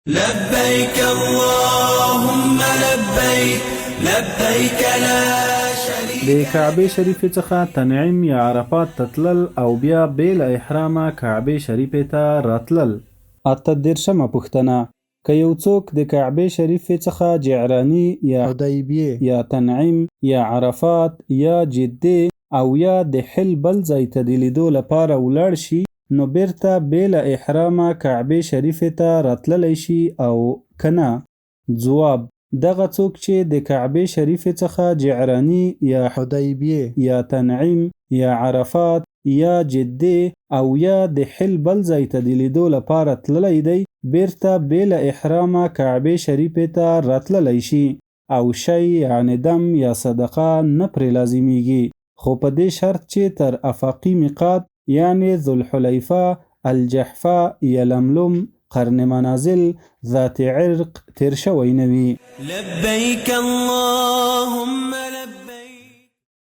لبيك اللهم لبيك لبيك لا شريك د کعبه شریفې څخه تنعیم یا عرفات تتلل او بیا بیل احرامه کعبه شریفې ته راتلل. اته دیرشمه پوښتنه: که یو څوک د کعبه شریفې څخه جعرانی یا حدیبیه یا تنعیم یا عرفات یا جده او یا د حل بل ځای ته د لیدو لپاره ولاړ شي، نو بیرته بیل احرامه کعبه شریفې ته راتللی شي او کنه؟ ځواب: دغه څوک چې د کعبه شریفې څخه جعرانی یا حدیبیه یا تنعیم یا عرفات یا جده او یا د حل بل ځای ته د لیدو لپاره تللی دی، بیرته بیل احرامه کعبه شریفې ته راتللی شي او شی یعنی دم یا صدقه نه پرې لازمیږي، خو په دې شرط چې تر افاقي میقات یعنی ذوالحلیفه، الجحفه، یلملم، قرن منازل، ذات عرق تیر شوی نه وي. لبيك الله